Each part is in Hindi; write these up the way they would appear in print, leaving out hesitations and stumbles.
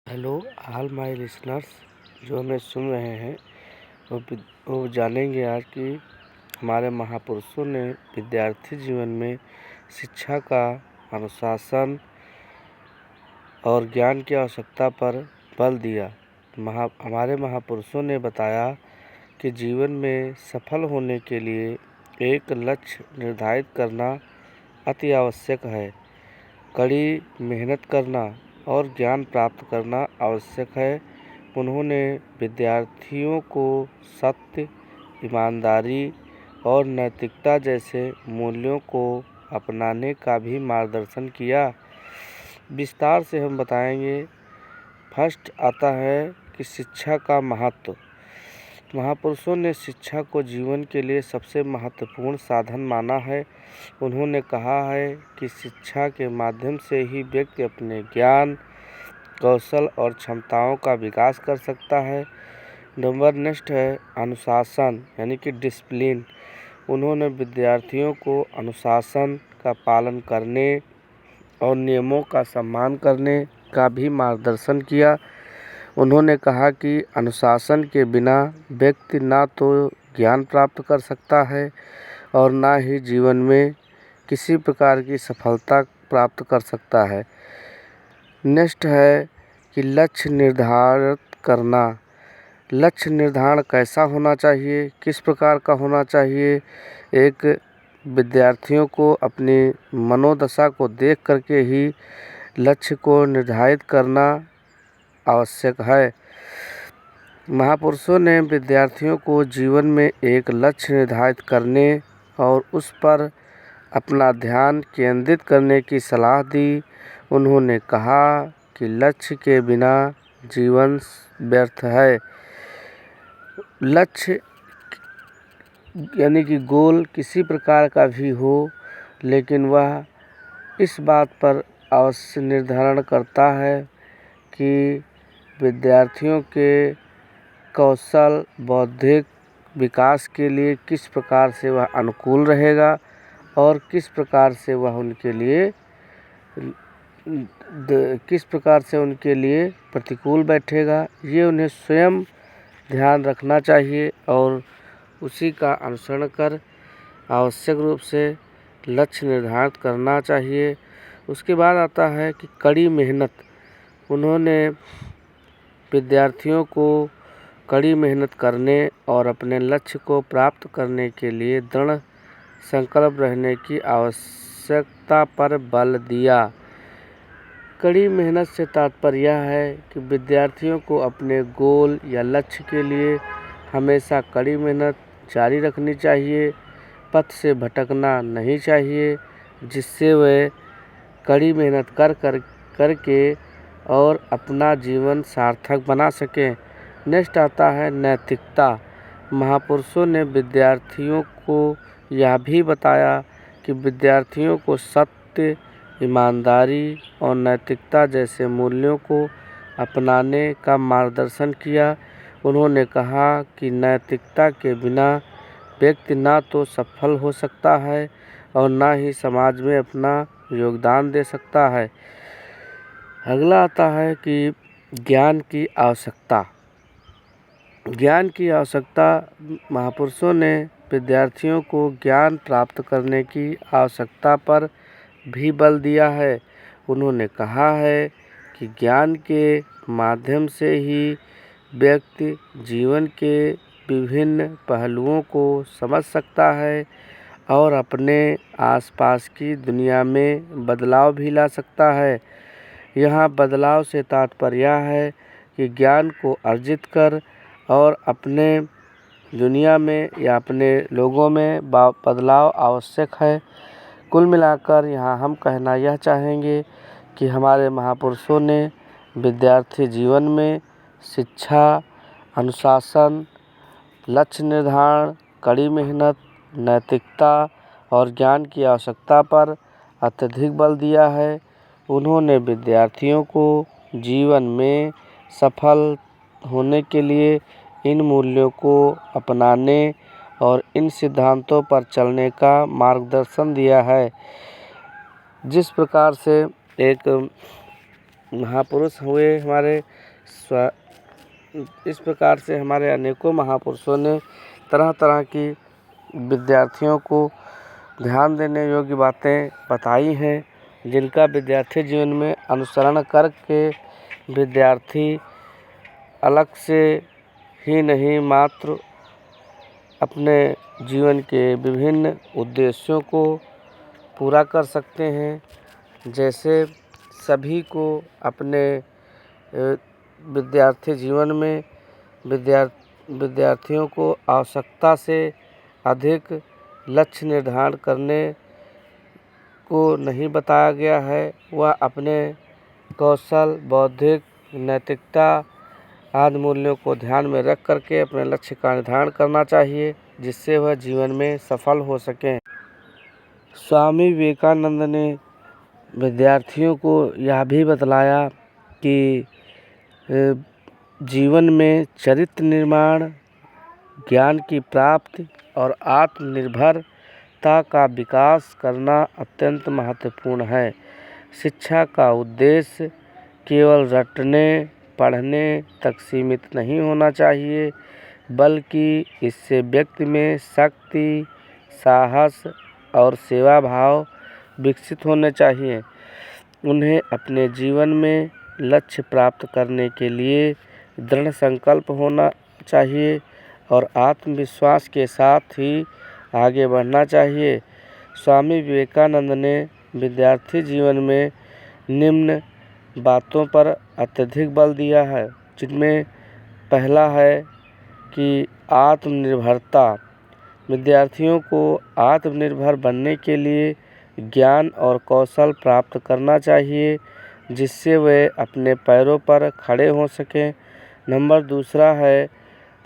हेलो ऑल माय लिसनर्स जो हमें सुन रहे हैं वो जानेंगे आज कि हमारे महापुरुषों ने विद्यार्थी जीवन में शिक्षा का अनुशासन और ज्ञान की आवश्यकता पर बल दिया। हमारे महापुरुषों ने बताया कि जीवन में सफल होने के लिए एक लक्ष्य निर्धारित करना अति आवश्यक है। कड़ी मेहनत करना और ज्ञान प्राप्त करना आवश्यक है। उन्होंने विद्यार्थियों को सत्य, ईमानदारी और नैतिकता जैसे मूल्यों को अपनाने का भी मार्गदर्शन किया। विस्तार से हम बताएंगे। फर्स्ट आता है कि शिक्षा का महत्व। महापुरुषों ने शिक्षा को जीवन के लिए सबसे महत्वपूर्ण साधन माना है। उन्होंने कहा है कि शिक्षा के माध्यम से ही व्यक्ति अपने ज्ञान, कौशल और क्षमताओं का विकास कर सकता है। नेक्स्ट है अनुशासन यानी कि डिसिप्लिन। उन्होंने विद्यार्थियों को अनुशासन का पालन करने और नियमों का सम्मान करने का भी मार्गदर्शन किया। उन्होंने कहा कि अनुशासन के बिना व्यक्ति ना तो ज्ञान प्राप्त कर सकता है और ना ही जीवन में किसी प्रकार की सफलता प्राप्त कर सकता है। नेक्स्ट है कि लक्ष्य निर्धारित करना। लक्ष्य निर्धारण कैसा होना चाहिए, किस प्रकार का होना चाहिए। एक विद्यार्थियों को अपनी मनोदशा को देख करके ही लक्ष्य को निर्धारित करना आवश्यक है। महापुरुषों ने विद्यार्थियों को जीवन में एक लक्ष्य निर्धारित करने और उस पर अपना ध्यान केंद्रित करने की सलाह दी। उन्होंने कहा कि लक्ष्य के बिना जीवन व्यर्थ है। लक्ष्य यानी कि गोल किसी प्रकार का भी हो, लेकिन वह इस बात पर अवश्य निर्धारण करता है कि विद्यार्थियों के कौशल, बौद्धिक विकास के लिए किस प्रकार से वह अनुकूल रहेगा और किस प्रकार से वह उनके लिए प्रतिकूल बैठेगा। ये उन्हें स्वयं ध्यान रखना चाहिए और उसी का अनुसरण कर आवश्यक रूप से लक्ष्य निर्धारित करना चाहिए। उसके बाद आता है कि कड़ी मेहनत। उन्होंने विद्यार्थियों को कड़ी मेहनत करने और अपने लक्ष्य को प्राप्त करने के लिए दृढ़ संकल्प रहने की आवश्यकता पर बल दिया। कड़ी मेहनत से तात्पर्य यह है कि विद्यार्थियों को अपने गोल या लक्ष्य के लिए हमेशा कड़ी मेहनत जारी रखनी चाहिए। पथ से भटकना नहीं चाहिए, जिससे वे कड़ी मेहनत करके और अपना जीवन सार्थक बना सकें। नेक्स्ट आता है नैतिकता। महापुरुषों ने विद्यार्थियों को यह भी बताया कि विद्यार्थियों को सत्य, ईमानदारी और नैतिकता जैसे मूल्यों को अपनाने का मार्गदर्शन किया। उन्होंने कहा कि नैतिकता के बिना व्यक्ति ना तो सफल हो सकता है और ना ही समाज में अपना योगदान दे सकता है। अगला आता है कि ज्ञान की आवश्यकता। ज्ञान की आवश्यकता। महापुरुषों ने विद्यार्थियों को ज्ञान प्राप्त करने की आवश्यकता पर भी बल दिया है। उन्होंने कहा है कि ज्ञान के माध्यम से ही व्यक्ति जीवन के विभिन्न पहलुओं को समझ सकता है और अपने आसपास की दुनिया में बदलाव भी ला सकता है। यहाँ बदलाव से तात्पर्य है कि ज्ञान को अर्जित कर और अपने दुनिया में या अपने लोगों में बदलाव आवश्यक है। कुल मिलाकर यहाँ हम कहना यह चाहेंगे कि हमारे महापुरुषों ने विद्यार्थी जीवन में शिक्षा, अनुशासन, लक्ष्य निर्धारण, कड़ी मेहनत, नैतिकता और ज्ञान की आवश्यकता पर अत्यधिक बल दिया है। उन्होंने विद्यार्थियों को जीवन में सफल होने के लिए इन मूल्यों को अपनाने और इन सिद्धांतों पर चलने का मार्गदर्शन दिया है। जिस प्रकार से एक महापुरुष हुए हमारे इस प्रकार से हमारे अनेकों महापुरुषों ने तरह तरह की विद्यार्थियों को ध्यान देने योग्य बातें बताई हैं, जिनका विद्यार्थी जीवन में अनुसरण करके विद्यार्थी अलग से ही नहीं मात्र अपने जीवन के विभिन्न उद्देश्यों को पूरा कर सकते हैं। जैसे सभी को अपने विद्यार्थी जीवन में विद्यार्थियों को आवश्यकता से अधिक लक्ष्य निर्धारण करने को नहीं बताया गया है। वह अपने कौशल, बौद्धिक, नैतिकता आदि मूल्यों को ध्यान में रख करके अपने लक्ष्य का निर्धारण करना चाहिए, जिससे वह जीवन में सफल हो सकें। स्वामी विवेकानंद ने विद्यार्थियों को यह भी बतलाया कि जीवन में चरित्र निर्माण, ज्ञान की प्राप्ति और आत्मनिर्भरता का विकास करना अत्यंत महत्वपूर्ण है। शिक्षा का उद्देश्य केवल रटने पढ़ने तक सीमित नहीं होना चाहिए, बल्कि इससे व्यक्ति में शक्ति, साहस और सेवा भाव विकसित होने चाहिए। उन्हें अपने जीवन में लक्ष्य प्राप्त करने के लिए दृढ़ संकल्प होना चाहिए और आत्मविश्वास के साथ ही आगे बढ़ना चाहिए। स्वामी विवेकानंद ने विद्यार्थी जीवन में निम्न बातों पर अत्यधिक बल दिया है, जिनमें पहला है कि आत्मनिर्भरता। विद्यार्थियों को आत्मनिर्भर बनने के लिए ज्ञान और कौशल प्राप्त करना चाहिए, जिससे वे अपने पैरों पर खड़े हो सकें। नंबर दूसरा है,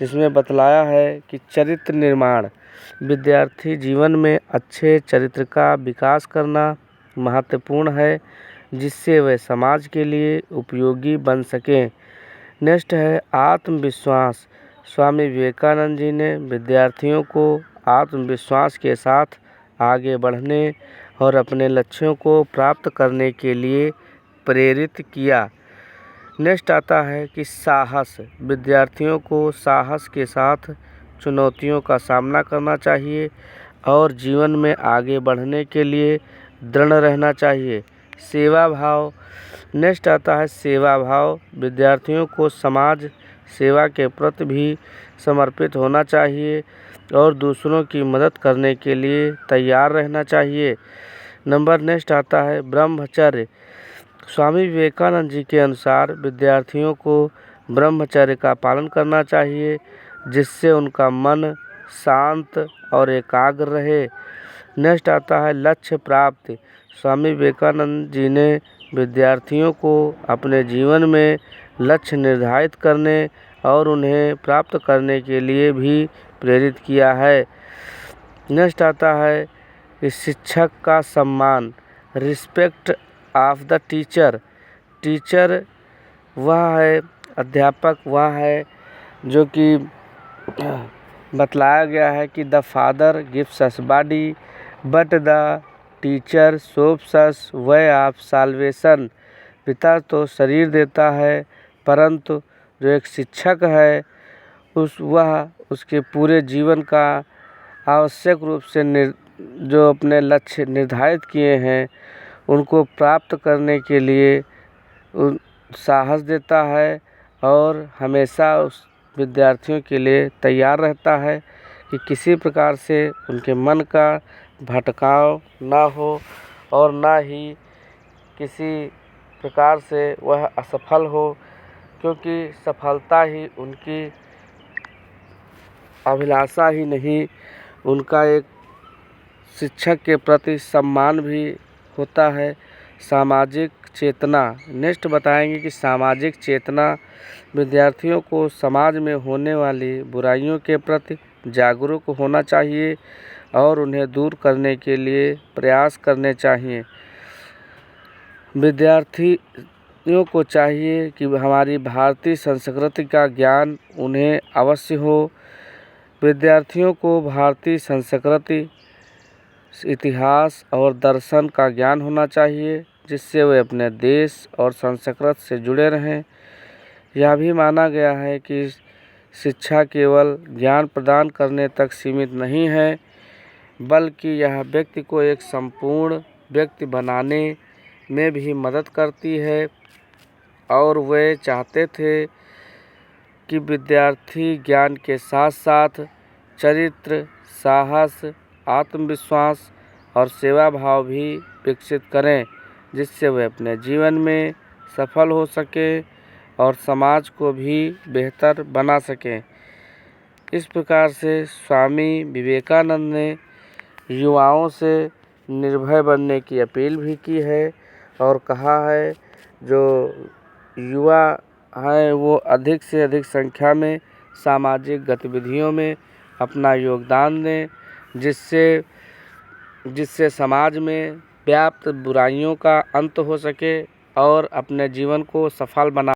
जिसमें बतलाया है कि चरित्र निर्माण। विद्यार्थी जीवन में अच्छे चरित्र का विकास करना महत्वपूर्ण है, जिससे वे समाज के लिए उपयोगी बन सकें। नेक्स्ट है आत्मविश्वास। स्वामी विवेकानंद जी ने विद्यार्थियों को आत्मविश्वास के साथ आगे बढ़ने और अपने लक्ष्यों को प्राप्त करने के लिए प्रेरित किया। नेक्स्ट आता है कि साहस। विद्यार्थियों को साहस के साथ चुनौतियों का सामना करना चाहिए और जीवन में आगे बढ़ने के लिए दृढ़ रहना चाहिए। सेवा भाव। नेक्स्ट आता है सेवा भाव। विद्यार्थियों को समाज सेवा के प्रति भी समर्पित होना चाहिए और दूसरों की मदद करने के लिए तैयार रहना चाहिए। नंबर नेक्स्ट आता है ब्रह्मचर्य। स्वामी विवेकानंद जी के अनुसार विद्यार्थियों को ब्रह्मचर्य का पालन करना चाहिए, जिससे उनका मन शांत और एकाग्र रहे। नेक्स्ट आता है लक्ष्य प्राप्ति। स्वामी विवेकानंद जी ने विद्यार्थियों को अपने जीवन में लक्ष्य निर्धारित करने और उन्हें प्राप्त करने के लिए भी प्रेरित किया है। नेक्स्ट आता है कि शिक्षक का सम्मान। Respect of the teacher. Teacher वह है, अध्यापक वह है जो कि बतलाया गया है कि the father gives us body but the teacher shows us way of salvation. पिता तो शरीर देता है, परंतु जो एक शिक्षक है वह उसके पूरे जीवन का आवश्यक रूप से जो अपने लक्ष्य निर्धारित किए हैं उनको प्राप्त करने के लिए साहस देता है और हमेशा उस विद्यार्थियों के लिए तैयार रहता है कि किसी प्रकार से उनके मन का भटकाव ना हो और ना ही किसी प्रकार से वह असफल हो, क्योंकि सफलता ही उनकी अभिलाषा ही नहीं, उनका एक शिक्षक के प्रति सम्मान भी होता है। सामाजिक चेतना। नेक्स्ट बताएंगे कि सामाजिक चेतना विद्यार्थियों को समाज में होने वाली बुराइयों के प्रति जागरूक होना चाहिए और उन्हें दूर करने के लिए प्रयास करने चाहिए। विद्यार्थियों को चाहिए कि हमारी भारतीय संस्कृति का ज्ञान उन्हें अवश्य हो। विद्यार्थियों को भारतीय संस्कृति, इतिहास और दर्शन का ज्ञान होना चाहिए, जिससे वे अपने देश और संस्कृति से जुड़े रहें। यह भी माना गया है कि शिक्षा केवल ज्ञान प्रदान करने तक सीमित नहीं है, बल्कि यह व्यक्ति को एक संपूर्ण व्यक्ति बनाने में भी मदद करती है। और वे चाहते थे कि विद्यार्थी ज्ञान के साथ साथ चरित्र, साहस, आत्मविश्वास और सेवा भाव भी विकसित करें, जिससे वे अपने जीवन में सफल हो सकें और समाज को भी बेहतर बना सकें। इस प्रकार से स्वामी विवेकानंद ने युवाओं से निर्भय बनने की अपील भी की है और कहा है जो युवा हैं वो अधिक से अधिक संख्या में सामाजिक गतिविधियों में अपना योगदान दें, जिससे समाज में व्याप्त बुराइयों का अंत हो सके और अपने जीवन को सफल बना